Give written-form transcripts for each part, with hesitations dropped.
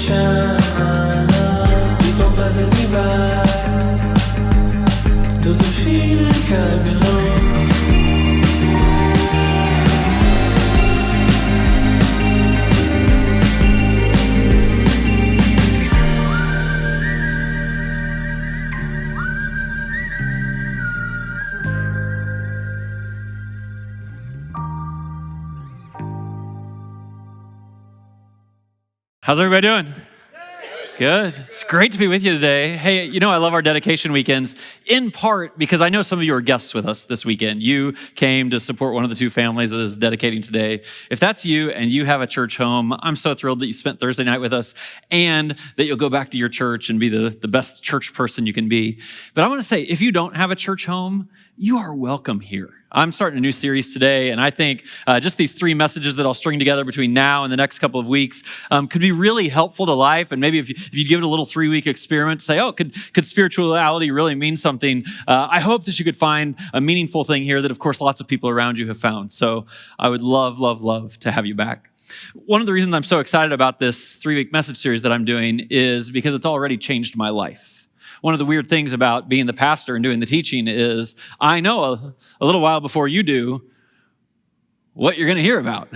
shine of people passing me by. Doesn't feel like I belong. How's everybody doing? Good. It's great to be with you today. Hey, you know I love our dedication weekends, in part because I know some of you are guests with us this weekend. You came to support one of the two families that is dedicating today. If that's you and you have a church home, I'm so thrilled that you spent Thursday night with us and that you'll go back to your church and be the best church person you can be. But I want to say, if you don't have a church home, you are welcome here. I'm starting a new series today, and I think just these 3 messages that I'll string together between now and the next couple of weeks could be really helpful to life. And maybe if you give it a little 3-week experiment, say, oh, could spirituality really mean something? I hope that you could find a meaningful thing here that, of course, lots of people around you have found. So I would love, love, love to have you back. One of the reasons I'm so excited about this 3-week message series that I'm doing is because it's already changed my life. One of the weird things about being the pastor and doing the teaching is I know a little while before you do what you're going to hear about.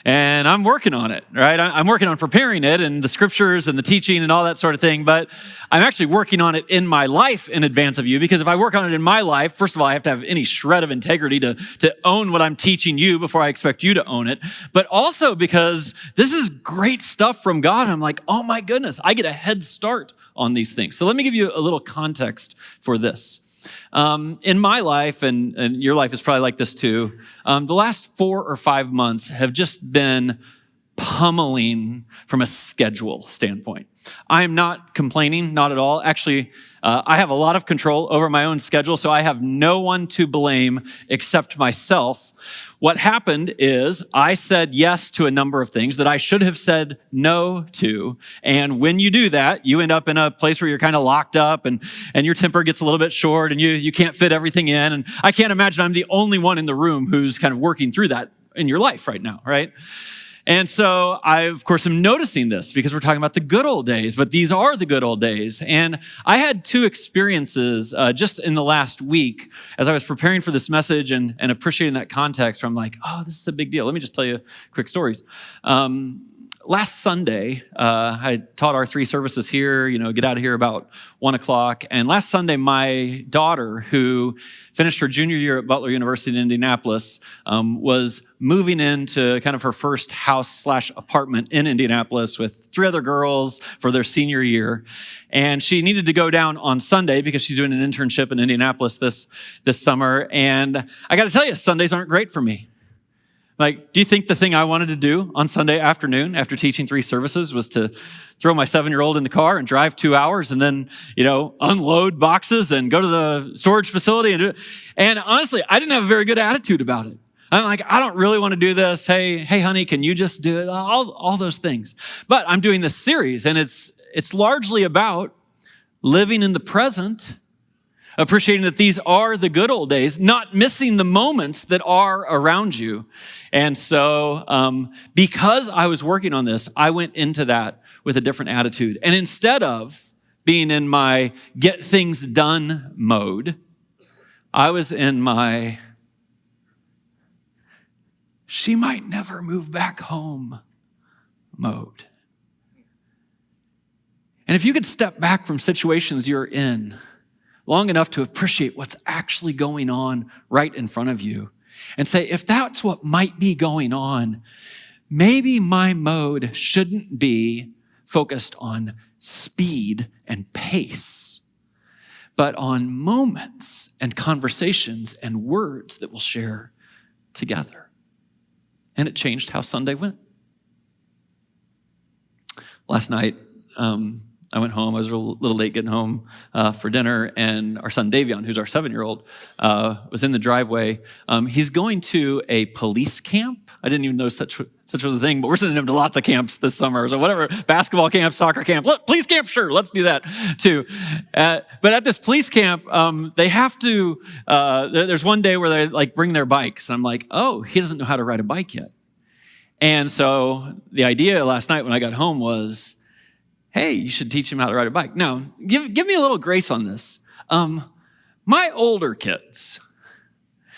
And I'm working on it, right? I'm working on preparing it and the scriptures and the teaching and all that sort of thing, but I'm actually working on it in my life in advance of you, because if I work on it in my life, first of all, I have to have any shred of integrity to own what I'm teaching you before I expect you to own it, but also because this is great stuff from God. I'm like, oh my goodness, I get a head start on these things. So let me give you a little context for this. In my life, and your life is probably like this too, the last 4 or 5 months have just been pummeling from a schedule standpoint. I am not complaining, not at all. Actually, I have a lot of control over my own schedule, so I have no one to blame except myself. What happened is I said yes to a number of things that I should have said no to. And when you do that, you end up in a place where you're kind of locked up and your temper gets a little bit short and you can't fit everything in. And I can't imagine I'm the only one in the room who's kind of working through that in your life right now, right? And so I, of course, am noticing this because we're talking about the good old days, but these are the good old days. And I had 2 experiences just in the last week as I was preparing for this message and appreciating that context where I'm like, oh, this is a big deal. Let me just tell you quick stories. Last Sunday, I taught our 3 services here, get out of here about 1 o'clock. And last Sunday, my daughter, who finished her junior year at Butler University in Indianapolis, was moving into kind of her first house/apartment in Indianapolis with 3 other girls for their senior year. And she needed to go down on Sunday because she's doing an internship in Indianapolis this summer. And I got to tell you, Sundays aren't great for me. Like, do you think the thing I wanted to do on Sunday afternoon after teaching 3 services was to throw my 7-year-old in the car and drive 2 hours and then, unload boxes and go to the storage facility and do it? And honestly, I didn't have a very good attitude about it. I'm like, I don't really want to do this. Hey, honey, can you just do it? All those things. But I'm doing this series, and it's largely about living in the present, appreciating that these are the good old days, not missing the moments that are around you. And so because I was working on this, I went into that with a different attitude. And instead of being in my get things done mode, I was in my she might never move back home mode. And if you could step back from situations you're in long enough to appreciate what's actually going on right in front of you and say, if that's what might be going on, maybe my mode shouldn't be focused on speed and pace, but on moments and conversations and words that we'll share together. And it changed how Sunday went. Last night, I went home. I was a little late getting home for dinner, and our son Davion, who's our 7-year-old, was in the driveway. He's going to a police camp. I didn't even know such was a thing, but we're sending him to lots of camps this summer. So whatever, basketball camp, soccer camp, police camp, sure, let's do that too. But at this police camp, they have to, there's one day where they bring their bikes. And I'm like, oh, he doesn't know how to ride a bike yet. And so the idea last night when I got home was, hey, you should teach him how to ride a bike. Now, give me a little grace on this. My older kids,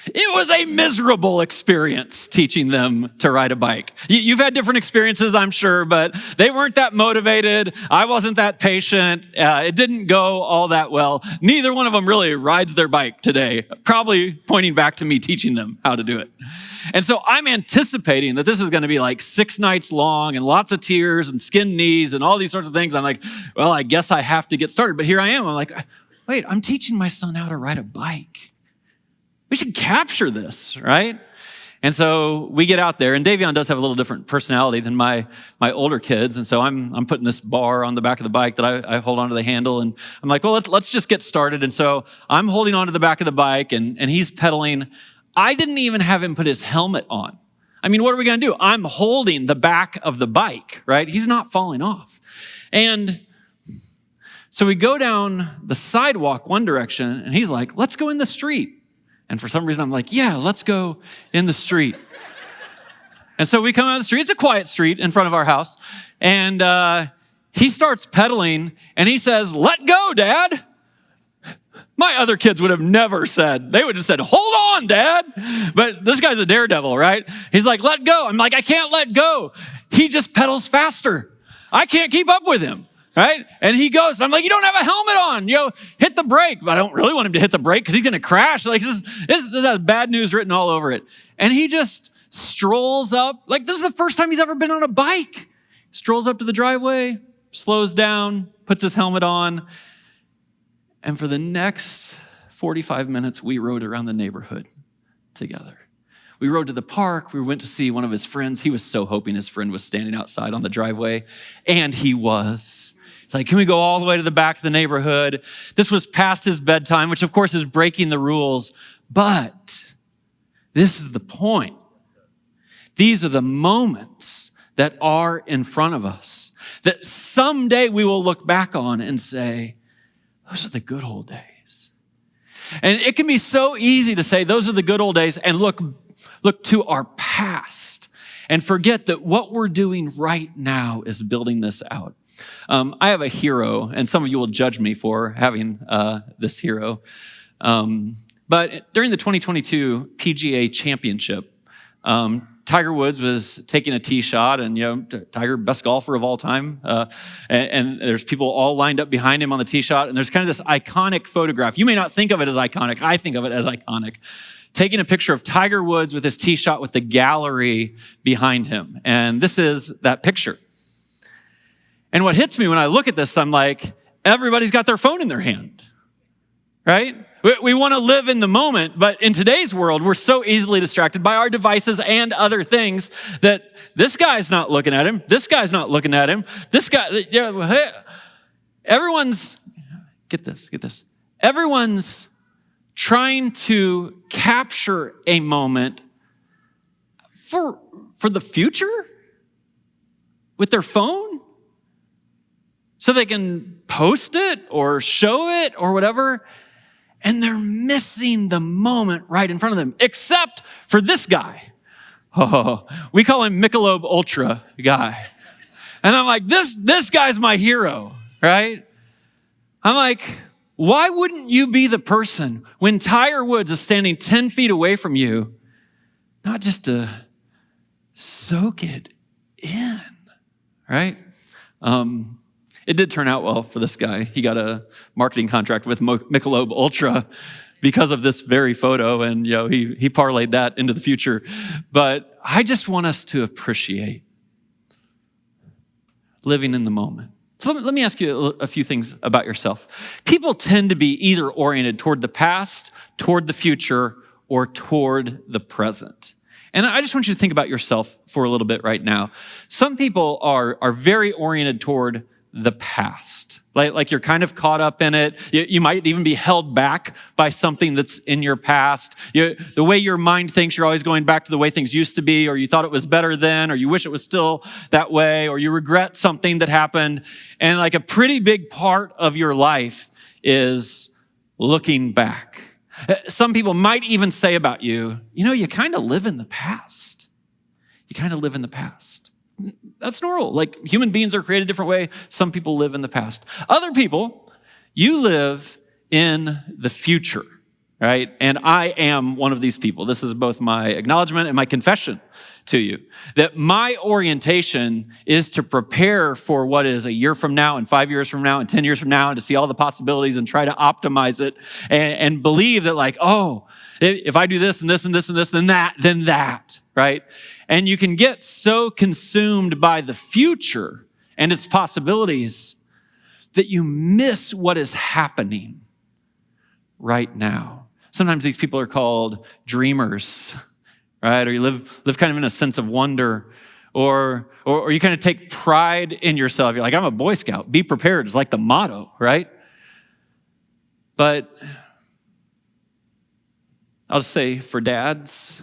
it was a miserable experience teaching them to ride a bike. You've had different experiences, I'm sure, but they weren't that motivated. I wasn't that patient. It didn't go all that well. Neither one of them really rides their bike today, probably pointing back to me teaching them how to do it. And so I'm anticipating that this is going to be like 6 nights long and lots of tears and skinned knees and all these sorts of things. I'm like, well, I guess I have to get started. But here I am. I'm like, wait, I'm teaching my son how to ride a bike. We should capture this, right? And so we get out there, and Davion does have a little different personality than my older kids. And so I'm putting this bar on the back of the bike that I hold onto the handle, and I'm like, well, let's just get started. And so I'm holding onto the back of the bike, and he's pedaling. I didn't even have him put his helmet on. I mean, what are we going to do? I'm holding the back of the bike, right? He's not falling off. And so we go down the sidewalk one direction, and he's like, let's go in the street. And for some reason, I'm like, yeah, let's go in the street. And so we come out of the street. It's a quiet street in front of our house. And he starts pedaling, and he says, let go, Dad. My other kids would have never said. They would have said, hold on, Dad. But this guy's a daredevil, right? He's like, let go. I'm like, I can't let go. He just pedals faster. I can't keep up with him. Right? And he goes, I'm like, you don't have a helmet on, hit the brake. But I don't really want him to hit the brake because he's going to crash. Like this has bad news written all over it. And he just strolls up. Like this is the first time he's ever been on a bike. Strolls up to the driveway, slows down, puts his helmet on. And for the next 45 minutes, we rode around the neighborhood together. We rode to the park. We went to see one of his friends. He was so hoping his friend was standing outside on the driveway. And he was. It's like, can we go all the way to the back of the neighborhood? This was past his bedtime, which of course is breaking the rules. But this is the point. These are the moments that are in front of us that someday we will look back on and say, those are the good old days. And it can be so easy to say those are the good old days and look to our past and forget that what we're doing right now is building this out. I have a hero, and some of you will judge me for having this hero. But during the 2022 PGA Championship, Tiger Woods was taking a tee shot, and Tiger, best golfer of all time, and there's people all lined up behind him on the tee shot, and there's kind of this iconic photograph. You may not think of it as iconic. I think of it as iconic. Taking a picture of Tiger Woods with his tee shot with the gallery behind him, and this is that picture. And what hits me when I look at this, I'm like, everybody's got their phone in their hand, right? We want to live in the moment, but in today's world, we're so easily distracted by our devices and other things that this guy's not looking at him. This guy's not looking at him. This guy, everyone's, get this. Everyone's trying to capture a moment for the future with their phone so they can post it or show it or whatever. And they're missing the moment right in front of them, except for this guy. Oh, we call him Michelob Ultra guy. And I'm like, this guy's my hero, right? I'm like, why wouldn't you be the person when Tiger Woods is standing 10 feet away from you, not just to soak it in, right? It did turn out well for this guy. He got a marketing contract with Michelob Ultra because of this very photo, and he parlayed that into the future. But I just want us to appreciate living in the moment. So let me ask you a few things about yourself. People tend to be either oriented toward the past, toward the future, or toward the present. And I just want you to think about yourself for a little bit right now. Some people are very oriented toward the past. Like you're kind of caught up in it. You might even be held back by something that's in your past. The way your mind thinks, you're always going back to the way things used to be, or you thought it was better then, or you wish it was still that way, or you regret something that happened. And like a pretty big part of your life is looking back. Some people might even say about you, you kind of live in the past. you kind of live in the past. That's normal. Like human beings are created a different way. Some people live in the past. Other people, you live in the future, right? And I am one of these people. This is both my acknowledgement and my confession to you, that my orientation is to prepare for what is a year from now and 5 years from now and 10 years from now, and to see all the possibilities and try to optimize it and believe that like, oh, if I do this and this and this and this, then that, right? And you can get so consumed by the future and its possibilities that you miss what is happening right now. Sometimes these people are called dreamers, right? Or you live kind of in a sense of wonder, or you kind of take pride in yourself. You're like, I'm a Boy Scout. Be prepared is like the motto, right? But I'll just say for dads,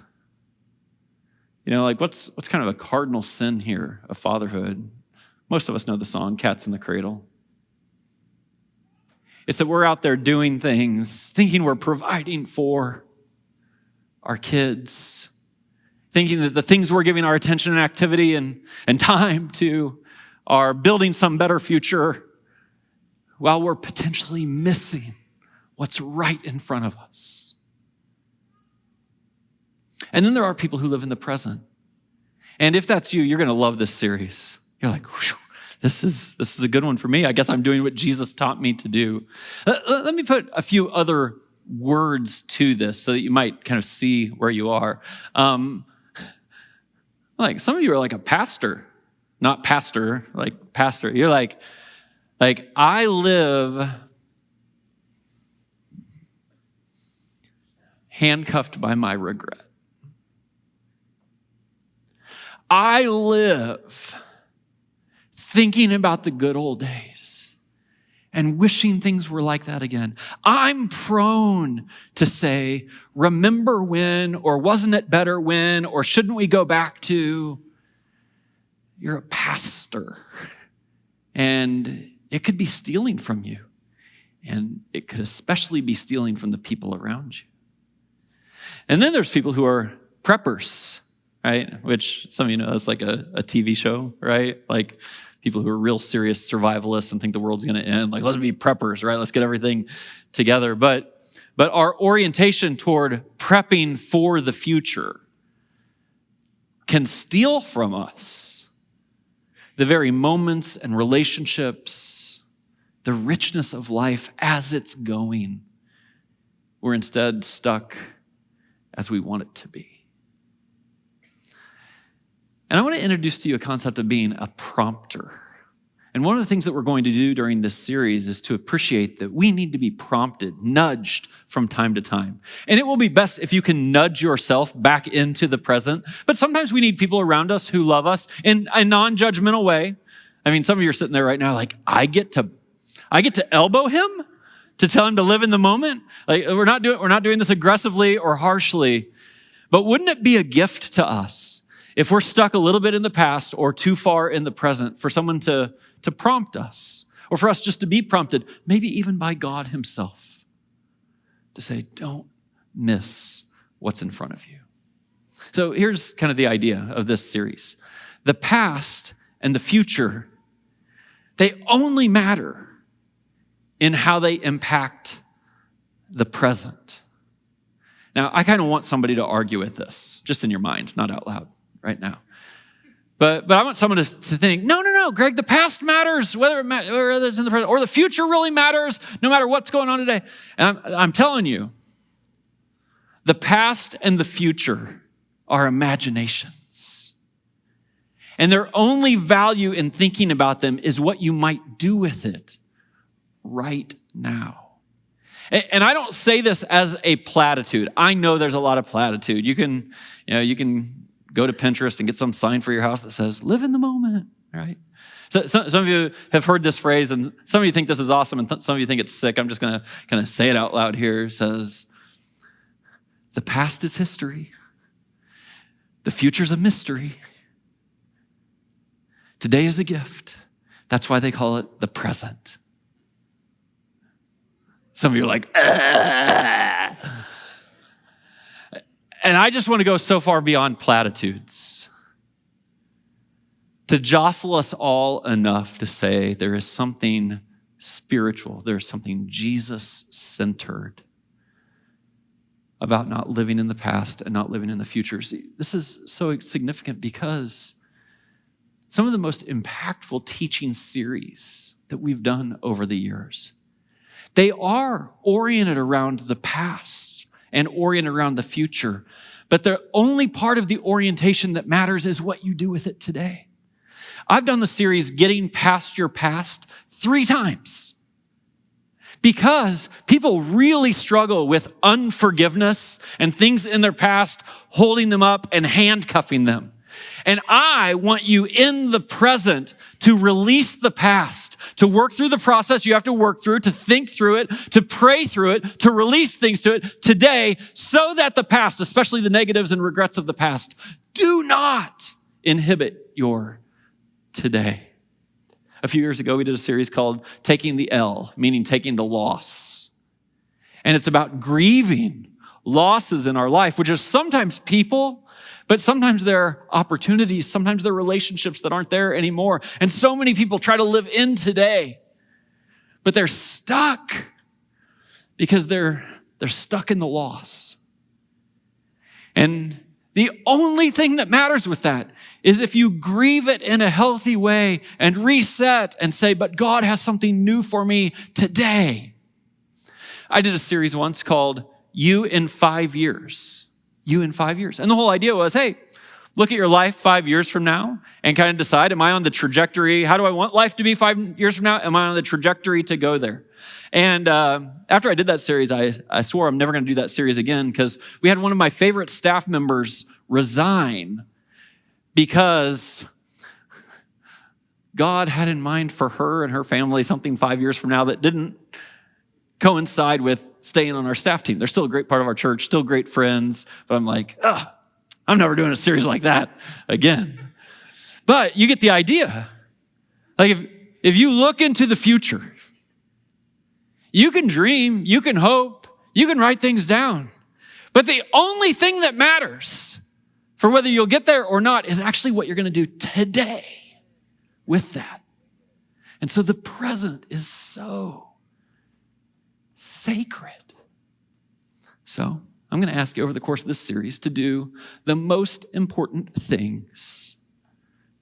like what's kind of a cardinal sin here of fatherhood? Most of us know the song, Cats in the Cradle. It's that we're out there doing things, thinking we're providing for our kids, thinking that the things we're giving our attention and activity and time to are building some better future, while we're potentially missing what's right in front of us. And then there are people who live in the present. And if that's you, you're going to love this series. You're like, this is a good one for me. I guess I'm doing what Jesus taught me to do. Let me put a few other words to this so that you might kind of see where you are. Like some of you are like a pastor, not pastor, like pastor. You're like I live handcuffed by my regret. I live thinking about the good old days and wishing things were like that again. I'm prone to say, remember when, or wasn't it better when, or shouldn't we go back to? You're a pastor, and it could be stealing from you, and it could especially be stealing from the people around you. And then there's people who are preppers, right? Which some of you know, it's like a TV show, right? Like people who are real serious survivalists and think the world's going to end. Like, let's be preppers, right? Let's get everything together. But our orientation toward prepping for the future can steal from us the very moments and relationships, the richness of life as it's going. We're instead stuck as we want it to be. And I want to introduce to you a concept of being a prompter. And one of the things that we're going to do during this series is to appreciate that we need to be prompted, nudged from time to time. And it will be best if you can nudge yourself back into the present. But sometimes we need people around us who love us in a non-judgmental way. I mean, some of you are sitting there right now like, I get to elbow him to tell him to live in the moment. Like we're not doing this aggressively or harshly. But wouldn't it be a gift to us if we're stuck a little bit in the past or too far in the present, for someone to prompt us, or for us just to be prompted, maybe even by God himself, to say, don't miss what's in front of you. So here's kind of the idea of this series. The past and the future, they only matter in how they impact the present. Now, I kind of want somebody to argue with this, just in your mind, not out loud right now. But I want someone to think, no, Greg, the past matters, whether it's in the present, or the future really matters, no matter what's going on today. And I'm telling you, the past and the future are imaginations. And their only value in thinking about them is what you might do with it right now. And I don't say this as a platitude. I know there's a lot of platitude. You can go to Pinterest and get some sign for your house that says, live in the moment, right? So some of you have heard this phrase, and some of you think this is awesome, and some of you think it's sick. I'm just going to kind of say it out loud here. It says, the past is history. The future's a mystery. Today is a gift. That's why they call it the present. Some of you are like, ah. And I just want to go so far beyond platitudes to jostle us all enough to say there is something spiritual, there is something Jesus-centered about not living in the past and not living in the future. See, this is so significant because some of the most impactful teaching series that we've done over the years, they are oriented around the past and oriented around the future, but the only part of the orientation that matters is what you do with it today. I've done the series Getting Past Your Past 3 times because people really struggle with unforgiveness and things in their past holding them up and handcuffing them. And I want you in the present to release the past, to work through the process you have to work through, to think through it, to pray through it, to release things to it today so that the past, especially the negatives and regrets of the past, do not inhibit your today. A few years ago, we did a series called Taking the L, meaning taking the loss. And it's about grieving losses in our life, which are sometimes people, but sometimes they're opportunities, sometimes they're relationships that aren't there anymore. And so many people try to live in today, but they're stuck because they're stuck in the loss. And the only thing that matters with that is if you grieve it in a healthy way and reset and say, but God has something new for me today. I did a series once called You in 5 Years. You in 5 years. And the whole idea was, hey, look at your life 5 years from now and kind of decide, am I on the trajectory? How do I want life to be 5 years from now? Am I on the trajectory to go there? And after I did that series, I swore I'm never going to do that series again because we had one of my favorite staff members resign because God had in mind for her and her family something 5 years from now that didn't coincide with staying on our staff team. They're still a great part of our church, still great friends, but I'm like, I'm never doing a series like that again. But you get the idea. Like if you look into the future, you can dream, you can hope, you can write things down. But the only thing that matters for whether you'll get there or not is actually what you're going to do today with that. And so the present is so sacred. So I'm going to ask you over the course of this series to do the most important things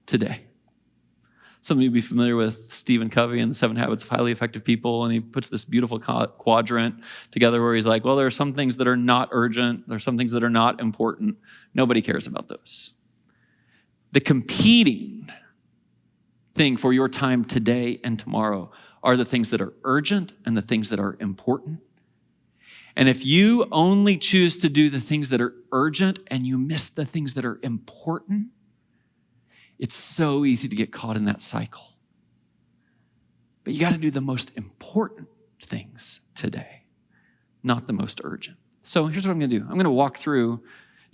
today. Some of you will be familiar with Stephen Covey and the 7 Habits of Highly Effective People, and he puts this beautiful quadrant together where he's like, well, there are some things that are not urgent. There are some things that are not important. Nobody cares about those. The competing thing for your time today and tomorrow are the things that are urgent and the things that are important. And if you only choose to do the things that are urgent and you miss the things that are important, it's so easy to get caught in that cycle. But you got to do the most important things today, not the most urgent. So here's what I'm going to do. I'm going to walk through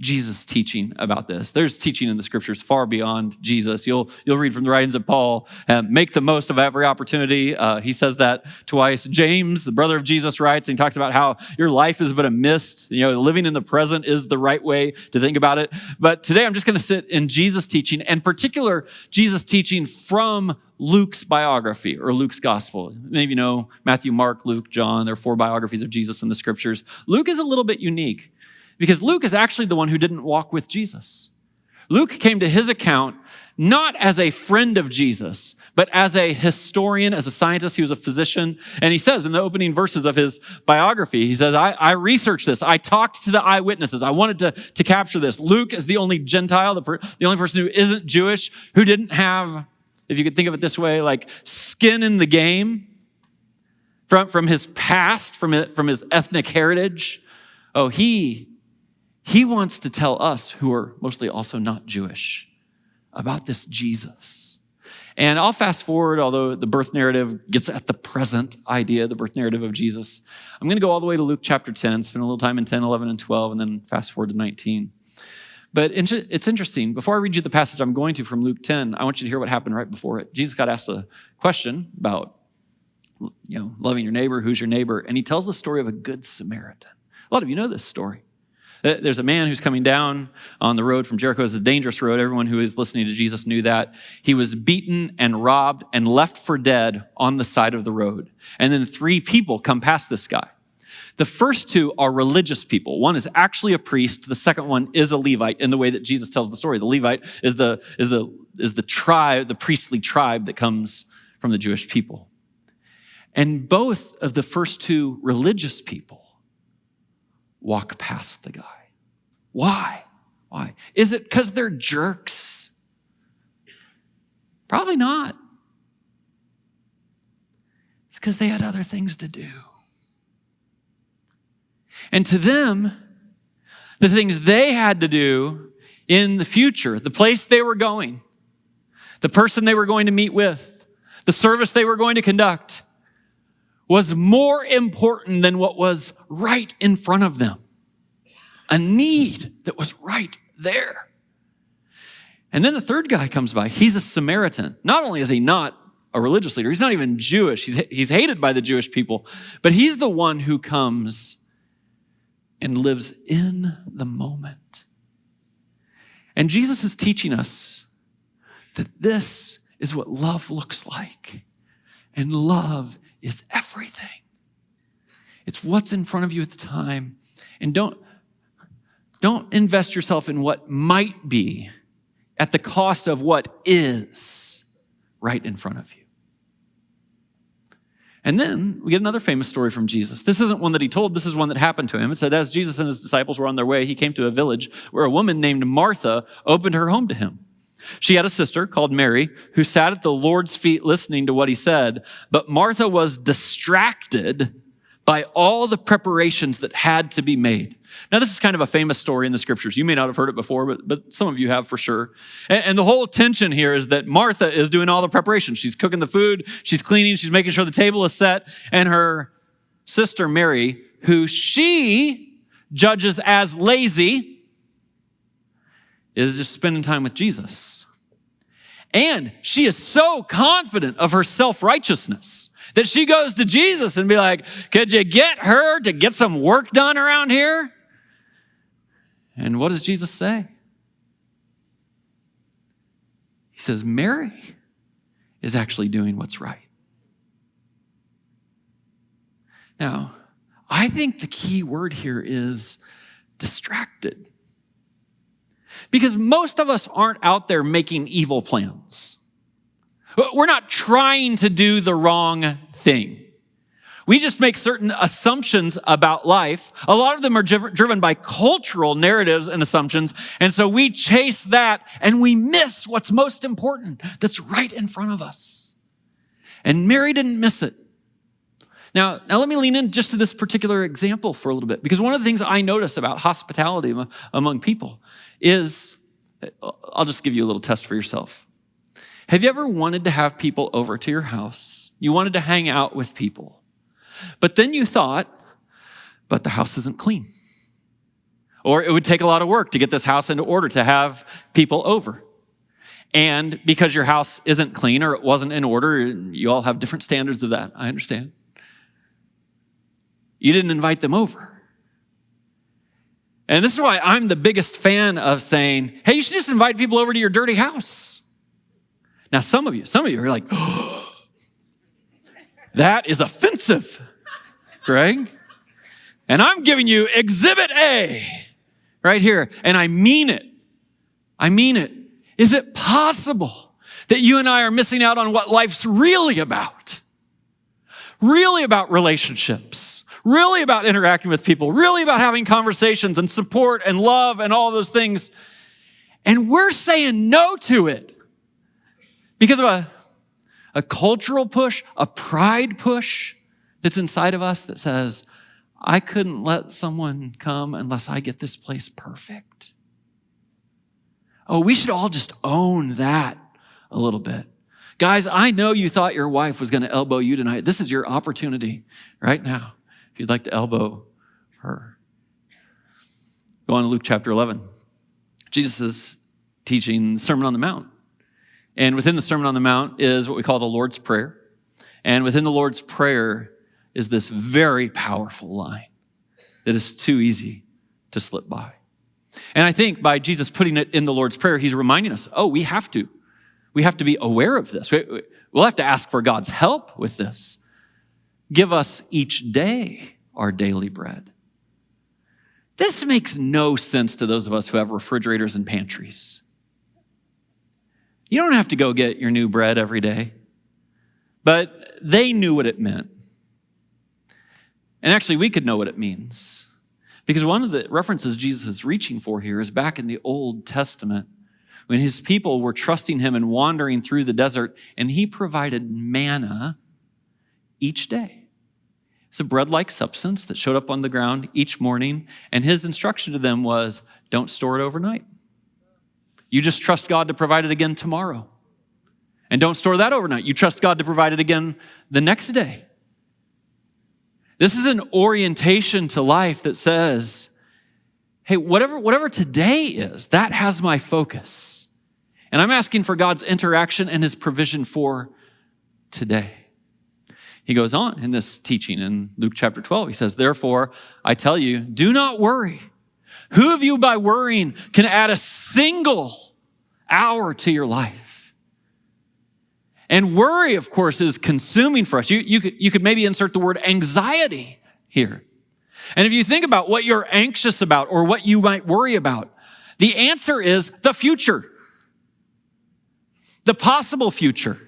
Jesus' teaching about this. There's teaching in the scriptures far beyond Jesus. You'll read from the writings of Paul, make the most of every opportunity. He says that twice. James, the brother of Jesus, writes, and he talks about how your life is but a mist. Living in the present is the right way to think about it. But today I'm just going to sit in Jesus' teaching, and particular Jesus' teaching from Luke's biography or Luke's gospel. Many of you know Matthew, Mark, Luke, John. There are 4 biographies of Jesus in the scriptures. Luke is a little bit unique, because Luke is actually the one who didn't walk with Jesus. Luke came to his account not as a friend of Jesus, but as a historian, as a scientist. He was a physician. And he says in the opening verses of his biography, he says, I researched this. I talked to the eyewitnesses. I wanted to capture this. Luke is the only Gentile, the only person who isn't Jewish, who didn't have, if you could think of it this way, like skin in the game from his past, from his ethnic heritage. Oh, He wants to tell us, who are mostly also not Jewish, about this Jesus. And I'll fast forward, although the birth narrative gets at the present idea, the birth narrative of Jesus. I'm going to go all the way to Luke chapter 10, spend a little time in 10, 11, and 12, and then fast forward to 19. But it's interesting. Before I read you the passage I'm going to from Luke 10, I want you to hear what happened right before it. Jesus got asked a question about loving your neighbor, who's your neighbor, and he tells the story of a good Samaritan. A lot of you know this story. There's a man who's coming down on the road from Jericho. It's a dangerous road. Everyone who is listening to Jesus knew that. He was beaten and robbed and left for dead on the side of the road. And then 3 people come past this guy. The first 2 are religious people. One is actually a priest. The second one is a Levite in the way that Jesus tells the story. The Levite is the tribe, the priestly tribe that comes from the Jewish people. And both of the first 2 religious people walk past the guy. Why? Why? Is it because they're jerks? Probably not. It's because they had other things to do. And to them, the things they had to do in the future, the place they were going, the person they were going to meet with, the service they were going to conduct, was more important than what was right in front of them. A need that was right there. And then the third guy comes by. He's a Samaritan. Not only is he not a religious leader, he's not even Jewish. He's hated by the Jewish people, but he's the one who comes and lives in the moment. And Jesus is teaching us that this is what love looks like. And love is everything. It's what's in front of you at the time. And don't invest yourself in what might be at the cost of what is right in front of you. And then we get another famous story from Jesus. This isn't one that he told. This is one that happened to him. It said, as Jesus and his disciples were on their way, he came to a village where a woman named Martha opened her home to him. She had a sister called Mary who sat at the Lord's feet listening to what he said, but Martha was distracted by all the preparations that had to be made. Now, this is kind of a famous story in the scriptures. You may not have heard it before, but some of you have for sure. And the whole tension here is that Martha is doing all the preparations. She's cooking the food, she's cleaning, she's making sure the table is set, and her sister Mary, who she judges as lazy, is just spending time with Jesus. And she is so confident of her self-righteousness that she goes to Jesus and be like, could you get her to get some work done around here? And what does Jesus say? He says, Mary is actually doing what's right. Now, I think the key word here is distracted. Because most of us aren't out there making evil plans. We're not trying to do the wrong thing. We just make certain assumptions about life. A lot of them are driven by cultural narratives and assumptions. And so we chase that and we miss what's most important that's right in front of us. And Mary didn't miss it. Now let me lean in just to this particular example for a little bit, because one of the things I notice about hospitality among people is, I'll just give you a little test for yourself. Have you ever wanted to have people over to your house? You wanted to hang out with people, but then you thought, but the house isn't clean. Or it would take a lot of work to get this house into order to have people over. And because your house isn't clean or it wasn't in order, you all have different standards of that, I understand. You didn't invite them over. And this is why I'm the biggest fan of saying, hey, you should just invite people over to your dirty house. Now, some of you are like, oh, that is offensive, Greg. And I'm giving you Exhibit A right here. And I mean it. I mean it. Is it possible that you and I are missing out on what life's really about? Really about relationships, really about interacting with people, really about having conversations and support and love and all those things. And we're saying no to it because of a cultural push, a pride push that's inside of us that says, I couldn't let someone come unless I get this place perfect. Oh, we should all just own that a little bit. Guys, I know you thought your wife was going to elbow you tonight. This is your opportunity right now, if you'd like to elbow her. Go on to Luke chapter 11. Jesus is teaching the Sermon on the Mount. And within the Sermon on the Mount is what we call the Lord's Prayer. And within the Lord's Prayer is this very powerful line that is too easy to slip by. And I think by Jesus putting it in the Lord's Prayer, he's reminding us, oh, we have to. We have to be aware of this. We'll have to ask for God's help with this. Give us each day our daily bread. This makes no sense to those of us who have refrigerators and pantries. You don't have to go get your new bread every day. But they knew what it meant. And actually, we could know what it means. Because one of the references Jesus is reaching for here is back in the Old Testament, when his people were trusting him and wandering through the desert, and he provided manna each day. It's a bread-like substance that showed up on the ground each morning, and his instruction to them was, don't store it overnight. You just trust God to provide it again tomorrow. And don't store that overnight. You trust God to provide it again the next day. This is an orientation to life that says, hey, whatever today is, that has my focus. And I'm asking for God's interaction and his provision for today. He goes on in this teaching in Luke chapter 12. He says, therefore, I tell you, do not worry. Who of you by worrying can add a single hour to your life? And worry, of course, is consuming for us. You could maybe insert the word anxiety here. And if you think about what you're anxious about or what you might worry about, the answer is the future, the possible future.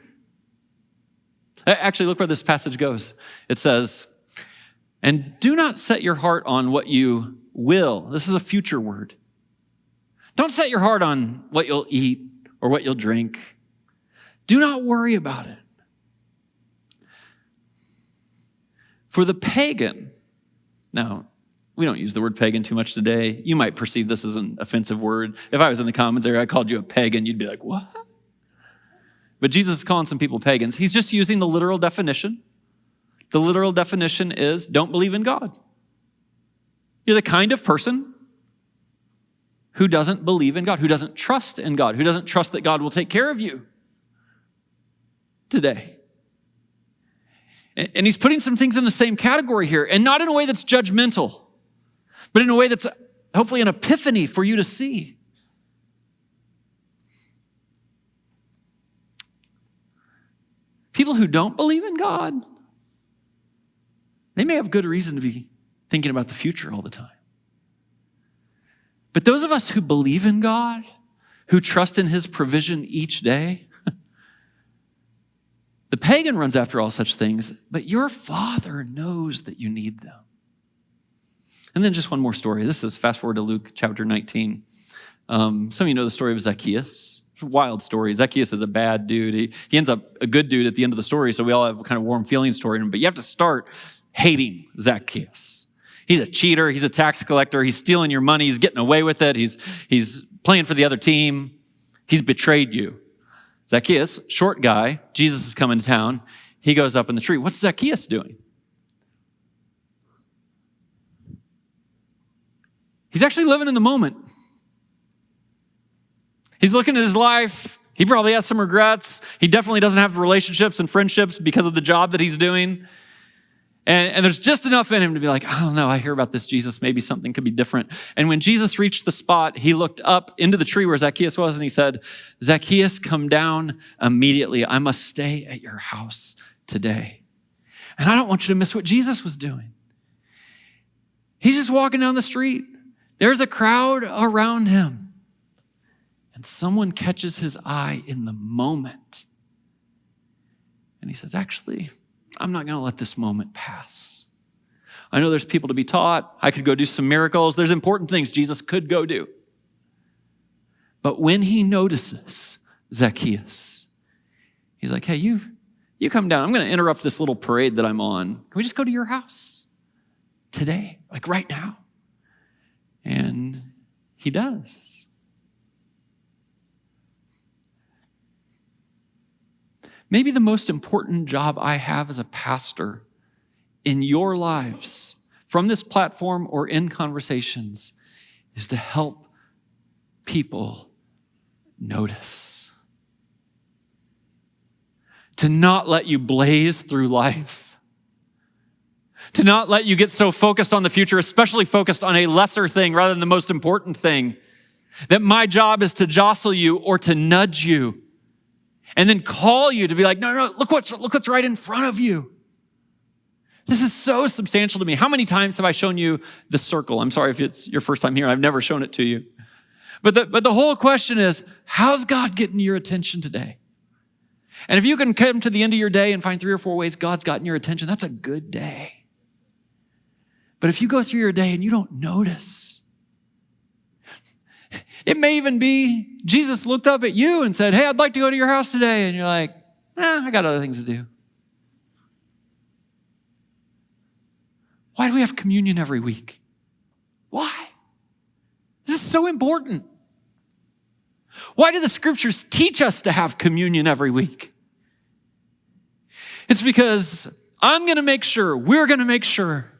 Actually, look where this passage goes. It says, and do not set your heart on what you will. This is a future word. Don't set your heart on what you'll eat or what you'll drink. Do not worry about it. For the pagan, now, we don't use the word pagan too much today. You might perceive this as an offensive word. If I was in the comments area, I called you a pagan, you'd be like, what? But Jesus is calling some people pagans. He's just using the literal definition. The literal definition is don't believe in God. You're the kind of person who doesn't believe in God, who doesn't trust in God, who doesn't trust that God will take care of you today. And he's putting some things in the same category here, and not in a way that's judgmental, but in a way that's hopefully an epiphany for you to see. People who don't believe in God, they may have good reason to be thinking about the future all the time. But those of us who believe in God, who trust in his provision each day, the pagan runs after all such things, but your Father knows that you need them. And then just one more story. This is fast forward to Luke chapter 19. Some of you know the story of Zacchaeus. It's a wild story. Zacchaeus is a bad dude. He ends up a good dude at the end of the story, so we all have kind of warm feelings toward him. But you have to start hating Zacchaeus. He's a cheater. He's a tax collector. He's stealing your money. He's getting away with it. He's playing for the other team. He's betrayed you. Zacchaeus, short guy, Jesus is coming to town. He goes up in the tree. What's Zacchaeus doing? He's actually living in the moment. He's looking at his life. He probably has some regrets. He definitely doesn't have relationships and friendships because of the job that he's doing. And there's just enough in him to be like, I don't know, I hear about this Jesus. Maybe something could be different. And when Jesus reached the spot, he looked up into the tree where Zacchaeus was and he said, Zacchaeus, come down immediately. I must stay at your house today. And I don't want you to miss what Jesus was doing. He's just walking down the street. There's a crowd around him. And someone catches his eye in the moment. And he says, actually, I'm not going to let this moment pass. I know there's people to be taught. I could go do some miracles. There's important things Jesus could go do. But when he notices Zacchaeus, he's like, hey, you come down. I'm going to interrupt this little parade that I'm on. Can we just go to your house today? Like right now? And he does. Maybe the most important job I have as a pastor in your lives, from this platform or in conversations, is to help people notice. To not let you blaze through life. To not let you get so focused on the future, especially focused on a lesser thing rather than the most important thing. That my job is to jostle you or to nudge you and then call you to be like, no, look what's right in front of you. This is so substantial to me. How many times have I shown you the circle? I'm sorry if it's your first time here. I've never shown it to you. But the whole question is, how's God getting your attention today? And if you can come to the end of your day and find 3 or 4 ways God's gotten your attention, that's a good day. But if you go through your day and you don't notice, it may even be Jesus looked up at you and said, hey, I'd like to go to your house today. And you're like, I got other things to do. Why do we have communion every week? Why? This is so important. Why do the scriptures teach us to have communion every week? It's because we're going to make sure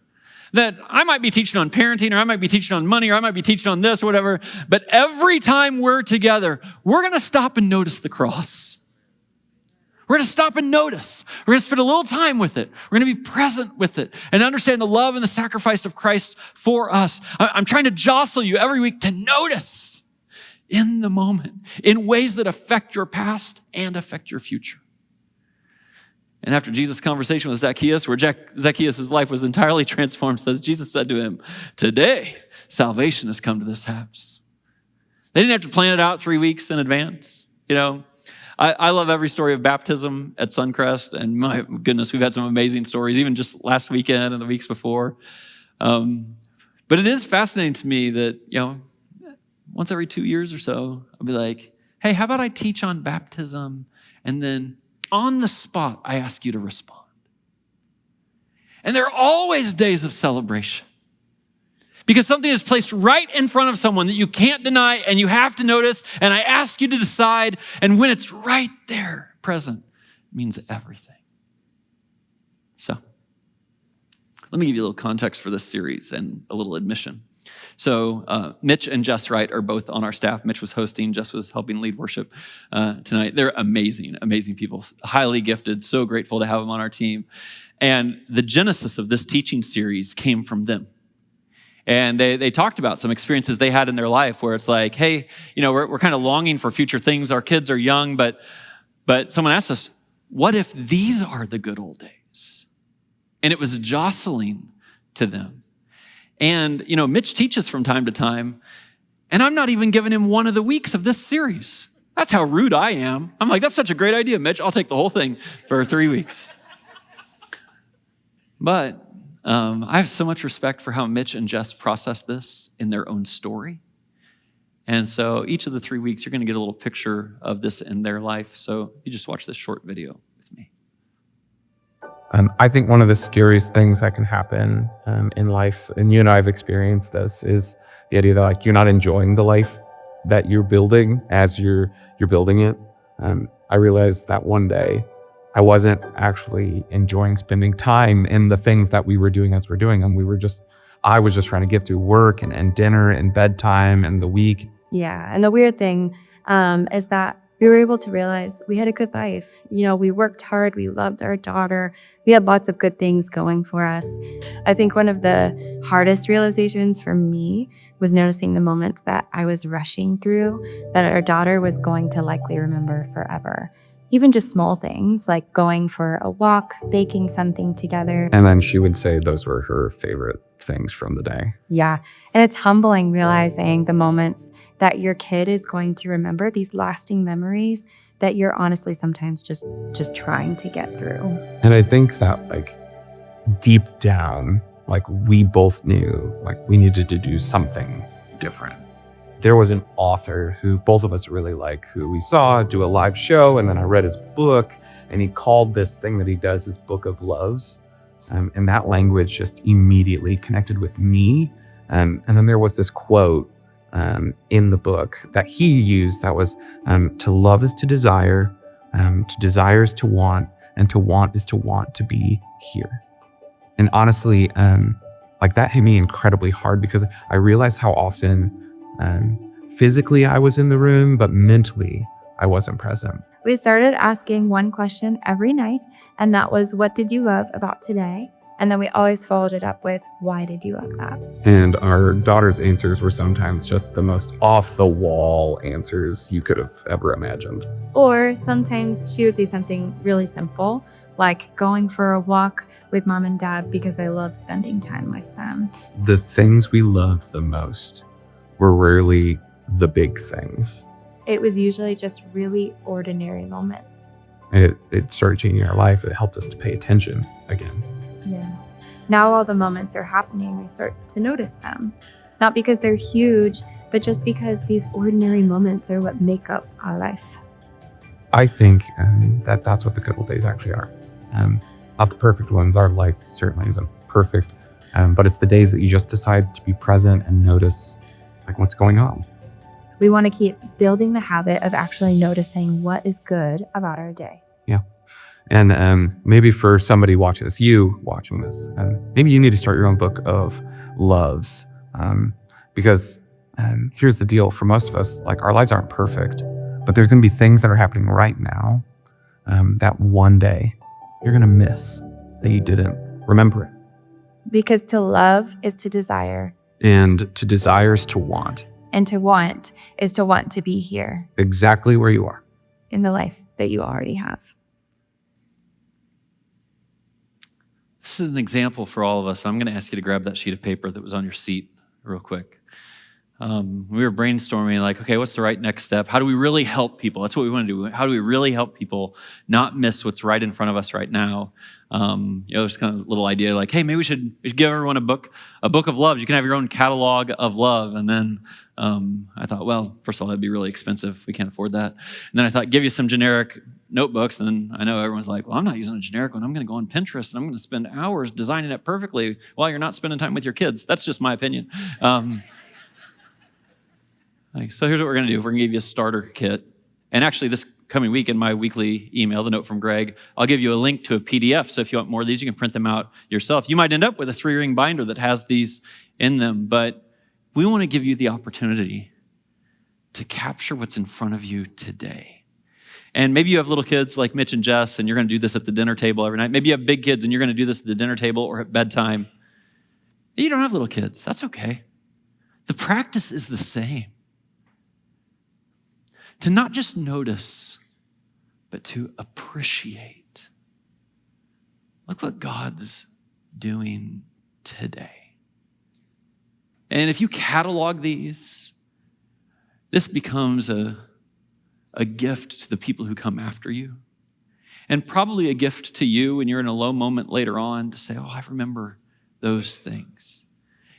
that I might be teaching on parenting, or I might be teaching on money, or I might be teaching on this or whatever, but every time we're together, we're going to stop and notice the cross. We're going to stop and notice. We're going to spend a little time with it. We're going to be present with it and understand the love and the sacrifice of Christ for us. I'm trying to jostle you every week to notice in the moment in ways that affect your past and affect your future. And after Jesus' conversation with Zacchaeus, where Zacchaeus' life was entirely transformed, says Jesus said to him, today salvation has come to this house. They didn't have to plan it out 3 weeks in advance. I love every story of baptism at Suncrest, and my goodness, we've had some amazing stories, even just last weekend and the weeks before. But it is fascinating to me that, once every 2 years or so, I'll be like, hey, how about I teach on baptism, and then on the spot, I ask you to respond. And there are always days of celebration because something is placed right in front of someone that you can't deny and you have to notice, and I ask you to decide, and when it's right there, present, it means everything. So, let me give you a little context for this series and a little admission. So Mitch and Jess Wright are both on our staff. Mitch was hosting, Jess was helping lead worship tonight. They're amazing, amazing people, highly gifted, so grateful to have them on our team. And the genesis of this teaching series came from them. And they talked about some experiences they had in their life where it's like, hey, we're kind of longing for future things. Our kids are young, but someone asked us, what if these are the good old days? And it was jostling to them. And, Mitch teaches from time to time, and I'm not even giving him one of the weeks of this series. That's how rude I am. I'm like, that's such a great idea, Mitch. I'll take the whole thing for 3 weeks. But I have so much respect for how Mitch and Jess process this in their own story. And so each of the 3 weeks, you're going to get a little picture of this in their life. So you just watch this short video with me. I think one of the scariest things that can happen in life, and you and I have experienced this, is the idea that you're not enjoying the life that you're building as you're building it. I realized that one day I wasn't actually enjoying spending time in the things that we were doing as we're doing them. I was just trying to get through work and dinner and bedtime and the week. Yeah, and the weird thing is that we were able to realize we had a good life. We worked hard, we loved our daughter, we had lots of good things going for us. I think one of the hardest realizations for me was noticing the moments that I was rushing through that our daughter was going to likely remember forever. Even just small things like going for a walk, baking something together. And then she would say those were her favorite things from the day. Yeah, and it's humbling realizing the moments that your kid is going to remember, these lasting memories that you're honestly sometimes just trying to get through. And I think that deep down, we both knew we needed to do something different. There was an author who both of us really like, who we saw do a live show, and then I read his book, and he called this thing that he does his Book of Loves. And that language just immediately connected with me. And then there was this quote in the book that he used that was, to love is to desire is to want, and to want is to want to be here. And honestly, that hit me incredibly hard because I realized how often physically I was in the room, but mentally I wasn't present. We started asking one question every night, and that was, what did you love about today? And then we always followed it up with, why did you love that? And our daughter's answers were sometimes just the most off the wall answers you could have ever imagined. Or sometimes she would say something really simple, like going for a walk with mom and dad because I love spending time with them. The things we loved the most were rarely the big things. It was usually just really ordinary moments. It started changing our life. It helped us to pay attention again. Yeah. Now all the moments are happening, I start to notice them. Not because they're huge, but just because these ordinary moments are what make up our life. I think that's what the good old days actually are. Not the perfect ones. Our life certainly isn't perfect, but it's the days that you just decide to be present and notice like what's going on. We want to keep building the habit of actually noticing what is good about our day. Yeah. And maybe for somebody watching this, you watching this, maybe you need to start your own book of loves. Because here's the deal, for most of us, like our lives aren't perfect, but there's going to be things that are happening right now that one day you're going to miss, that you didn't remember it. Because to love is to desire. And to desire is to want. And to want is to want to be here Exactly where you are. in the life that you already have. This is an example for all of us. I'm going to ask you to grab that sheet of paper that was on your seat real quick. We were brainstorming like, okay, what's the right next step? How do we really help people? That's what we want to do. How do we really help people not miss what's right in front of us right now? There's kind of a little idea like, hey, maybe we should give everyone a book of love. You can have your own catalog of love. And then I thought, well, first of all, that'd be really expensive. We can't afford that. And then I thought, give you some generic notebooks. And then I know everyone's like, well, I'm not using a generic one. I'm going to go on Pinterest and I'm going to spend hours designing it perfectly while you're not spending time with your kids. That's just my opinion. So here's what we're going to do. We're going to give you a starter kit. And actually, this coming week in my weekly email, the note from Greg, I'll give you a link to a PDF. So if you want more of these, you can print them out yourself. You might end up with a 3-ring binder that has these in them. But we want to give you the opportunity to capture what's in front of you today. And maybe you have little kids like Mitch and Jess, and you're going to do this at the dinner table every night. Maybe you have big kids, and you're going to do this at the dinner table or at bedtime. Maybe you don't have little kids. That's okay. The practice is the same. To not just notice, but to appreciate. Look what God's doing today. And if you catalog these, this becomes a gift to the people who come after you. And probably a gift to you when you're in a low moment later on to say, oh, I remember those things.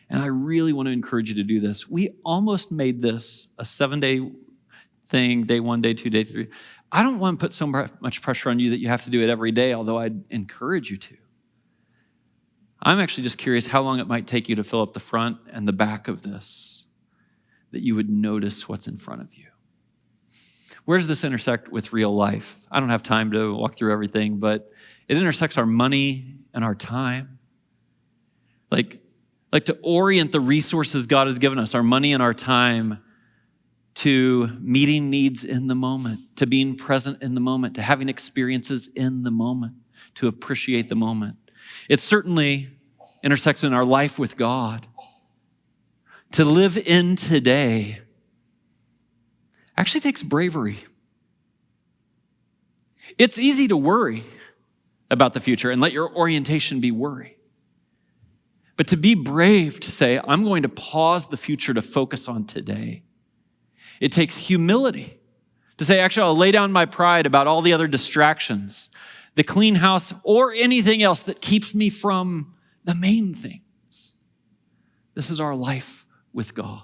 And I really want to encourage you to do this. We almost made this a 7-day thing, day 1, day 2, day 3. I don't want to put so much pressure on you that you have to do it every day, although I'd encourage you to. I'm actually just curious how long it might take you to fill up the front and the back of this, that you would notice what's in front of you. Where does this intersect with real life? I don't have time to walk through everything, but it intersects our money and our time. Like to orient the resources God has given us, our money and our time, to meeting needs in the moment, to being present in the moment, to having experiences in the moment, to appreciate the moment. It certainly intersects in our life with God. To live in today actually takes bravery. It's easy to worry about the future and let your orientation be worry. But to be brave to say, I'm going to pause the future to focus on today. It takes humility to say, actually, I'll lay down my pride about all the other distractions, the clean house, or anything else that keeps me from the main things. This is our life with God.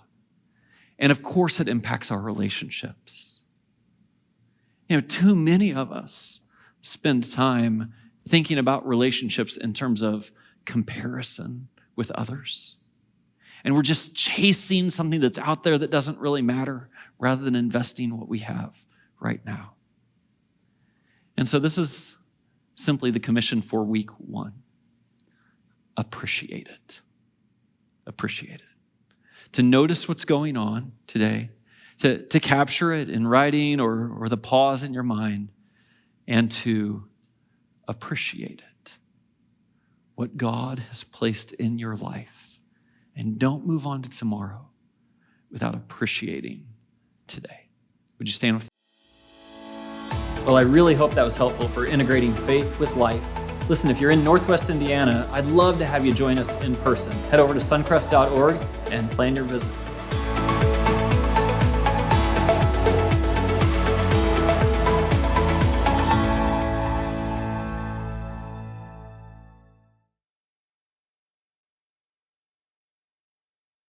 And of course, it impacts our relationships. Too many of us spend time thinking about relationships in terms of comparison with others. And we're just chasing something that's out there that doesn't really matter, rather than investing what we have right now. And so this is simply the commission for week 1. Appreciate it. Appreciate it. To notice what's going on today, to capture it in writing or the pause in your mind, and to appreciate it. what God has placed in your life. And don't move on to tomorrow without appreciating today. Would you stand with me? Well, I really hope that was helpful for integrating faith with life. Listen, if you're in Northwest Indiana, I'd love to have you join us in person. Head over to suncrest.org and plan your visit.